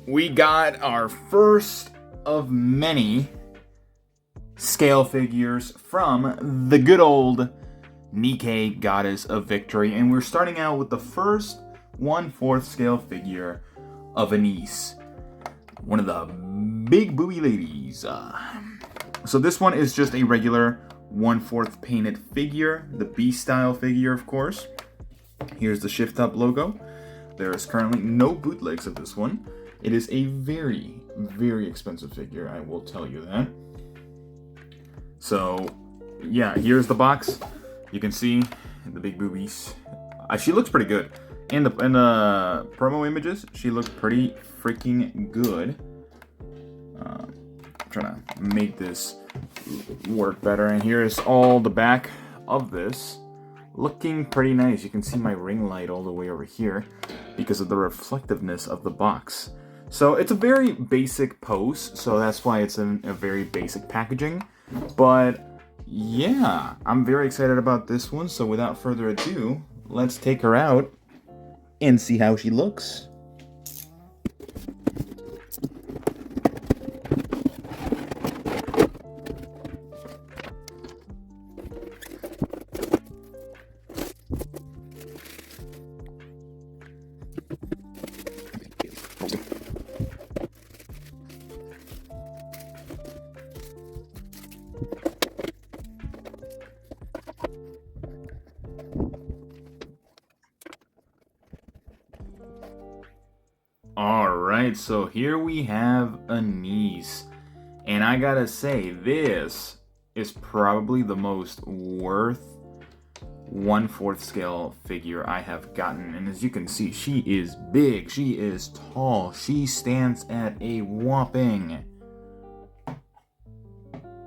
we got our first of many scale figures from the good old Nikke, Goddess of Victory, and we're starting out with the first 1/4 scale figure of ANIS, one of the big booby ladies. So this one is just a regular 1/4 painted figure, the B-style figure, of course. Here's the Shift Up logo. There is currently no bootlegs of this one. It is a very, very expensive figure, I will tell you that. So, yeah, here's the box. You can see the big boobies. She looks pretty good. In the promo images, she looked pretty freaking good. I'm trying to make this work better. And here's all the back of this. Looking pretty nice. You can see my ring light all the way over here because of the reflectiveness of the box. So it's a very basic pose, so that's why it's in a very basic packaging. But yeah, I'm very excited about this one. So without further ado, let's take her out and see how she looks. Alright, so here we have ANIS. And I gotta say, this is probably the most worth 1/4 scale figure I have gotten. And as you can see, she is big, she is tall, she stands at a whopping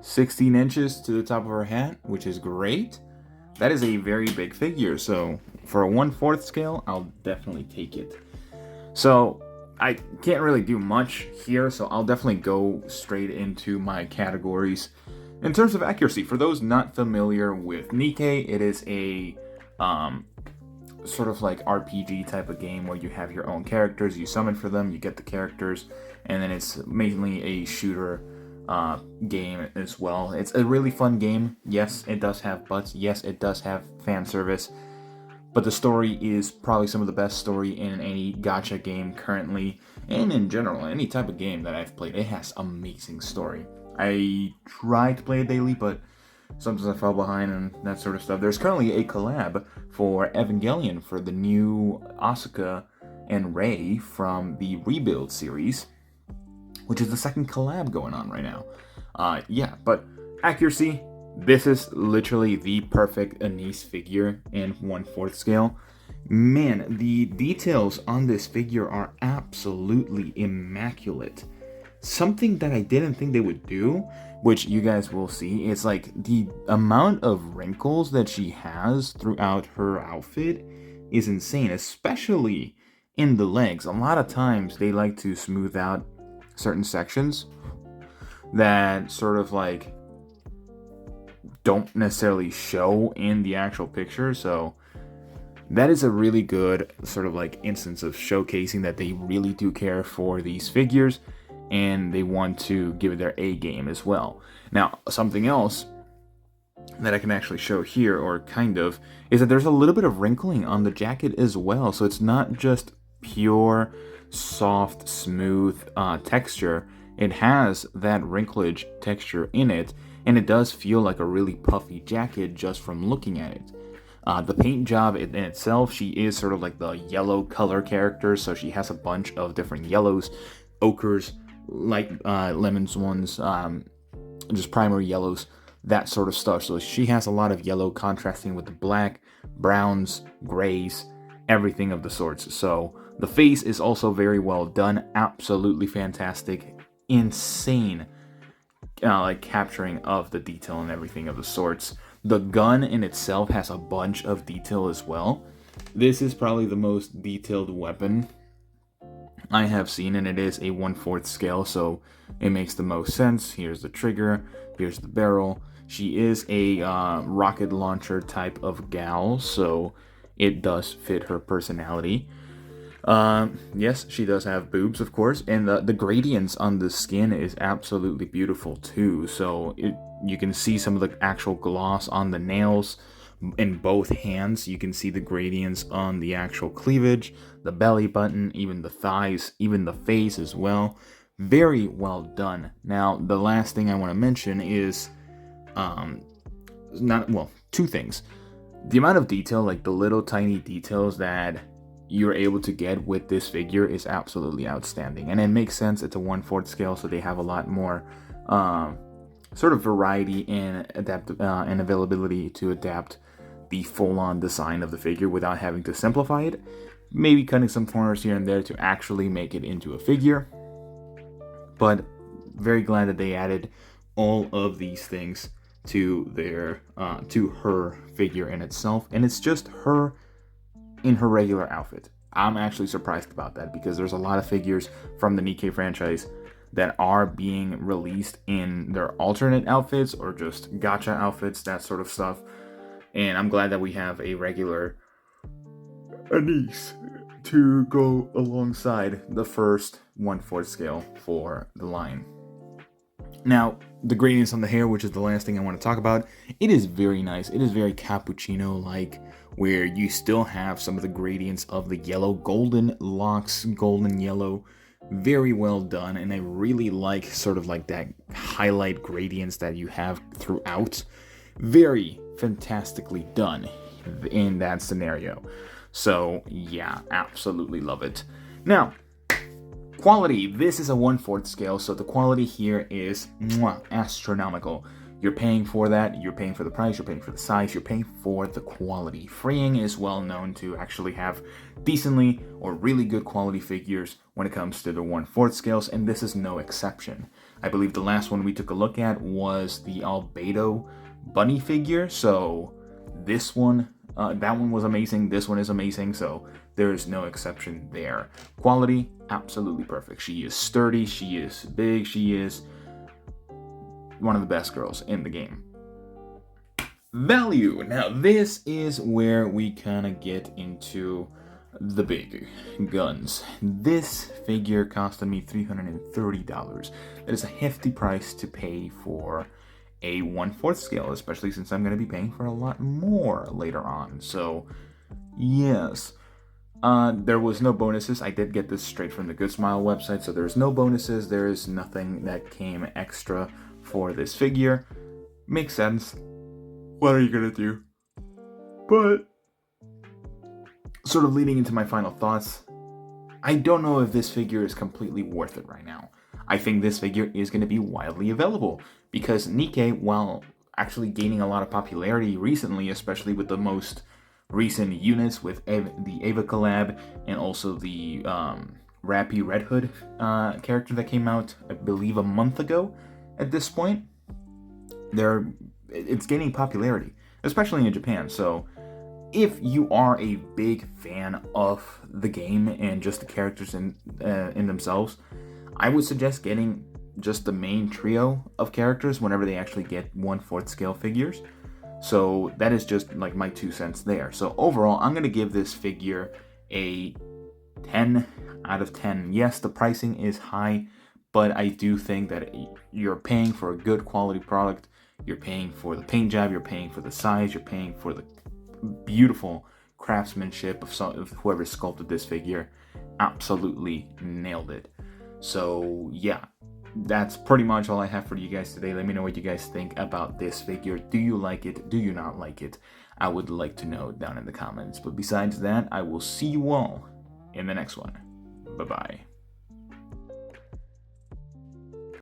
16 inches to the top of her hat, which is great. That is a very big figure, so for a 1/4 scale, I'll definitely take it. So I can't really do much here, so I'll definitely go straight into my categories. In terms of accuracy, for those not familiar with Nikke, it is a sort of like RPG type of game where you have your own characters, you summon for them, you get the characters, and then it's mainly a shooter game as well. It's a really fun game. Yes, it does have butts. Yes, it does have fan service. But the story is probably some of the best story in any gacha game currently, and in general, any type of game that I've played. It has amazing story. I try to play it daily, but sometimes I fall behind and that sort of stuff. There's currently a collab for Evangelion for the new Asuka and Rei from the Rebuild series, which is the second collab going on right now. Yeah, but accuracy, this is literally the perfect ANIS figure in 1/4 scale. Man, the details on this figure are absolutely immaculate. Something that I didn't think they would do, which you guys will see, is like the amount of wrinkles that she has throughout her outfit is insane, especially in the legs. A lot of times they like to smooth out certain sections that sort of like don't necessarily show in the actual picture, so that is a really good sort of like instance of showcasing that they really do care for these figures and they want to give it their A game as well. Now, something else that I can actually show here, or kind of, is that there's a little bit of wrinkling on the jacket as well, so it's not just pure soft smooth texture. It has that wrinklage texture in it, and it does feel like a really puffy jacket just from looking at it. The paint job in itself, she is sort of like the yellow color character, so she has a bunch of different yellows, ochres, light lemons ones, just primary yellows, that sort of stuff. So she has a lot of yellow contrasting with the black, browns, grays, everything of the sorts. So the face is also very well done, absolutely fantastic, insane like capturing of the detail and everything of the sorts. The gun in itself has a bunch of detail as well. This is probably the most detailed weapon I have seen, and it is a 1/4 scale, so it makes the most sense. Here's the trigger, here's the barrel. She is a rocket launcher type of gal, so it does fit her personality. Yes, she does have boobs, of course, and the gradients on the skin is absolutely beautiful too. So you can see some of the actual gloss on the nails in both hands. You can see the gradients on the actual cleavage, the belly button, even the thighs, even the face as well. Very well done. Now, the last thing I want to mention is, not well, two things. The amount of detail, like the little tiny details that you're able to get with this figure, is absolutely outstanding, and it makes sense. It's a 1/4 scale, so they have a lot more sort of variety and and availability to adapt the full-on design of the figure without having to simplify it. Maybe cutting some corners here and there to actually make it into a figure, but very glad that they added all of these things to their to her figure in itself, and it's just her in her regular outfit. I'm actually surprised about that, because there's a lot of figures from the Nikke franchise that are being released in their alternate outfits or just gacha outfits, that sort of stuff. And I'm glad that we have a regular ANIS to go alongside the first 1/4 scale for the line. Now, the gradients on the hair, which is the last thing I want to talk about, it is very nice. It is very cappuccino-like, where you still have some of the gradients of the yellow, golden locks, golden yellow. Very well done, and I really like sort of like that highlight gradients that you have throughout. Very fantastically done in that scenario. So yeah, absolutely love it. Now, quality. This is a 1/4 scale, so the quality here is astronomical. You're paying for that, you're paying for the price, you're paying for the size, you're paying for the quality. Freeing is well known to actually have decently or really good quality figures when it comes to the 1/4 scales, and this is no exception. I believe the last one we took a look at was the Albedo bunny figure, so this one, that one was amazing, this one is amazing, so there is no exception there. Quality, absolutely perfect. She is sturdy, she is big, she is one of the best girls in the game. Value. Now, this is where we kind of get into the big guns. This figure costed me $330. That is a hefty price to pay for a 1/4 scale, especially since I'm going to be paying for a lot more later on. So, yes. There was no bonuses. I did get this straight from the Good Smile website, so there's no bonuses. There is nothing that came extra for this figure. Makes sense. What are you gonna do? But sort of leading into my final thoughts, I don't know if this figure is completely worth it right now. I think this figure is going to be widely available, because Nikke, while actually gaining a lot of popularity recently, especially with the most recent units with the Ava collab and also the Rappy Red Hood character that came out, I believe, a month ago at this point, it's gaining popularity, especially in Japan. So if you are a big fan of the game and just the characters in themselves, I would suggest getting just the main trio of characters whenever they actually get 1/4 scale figures. So that is just like my 2 cents there. So overall, I'm going to give this figure a 10 out of 10. Yes, the pricing is high, but I do think that you're paying for a good quality product. You're paying for the paint job, you're paying for the size, you're paying for the beautiful craftsmanship of whoever sculpted this figure. Absolutely nailed it. So yeah, that's pretty much all I have for you guys today. Let me know what you guys think about this figure. Do you like it? Do you not like it? I would like to know down in the comments. But besides that, I will see you all in the next one. Bye-bye.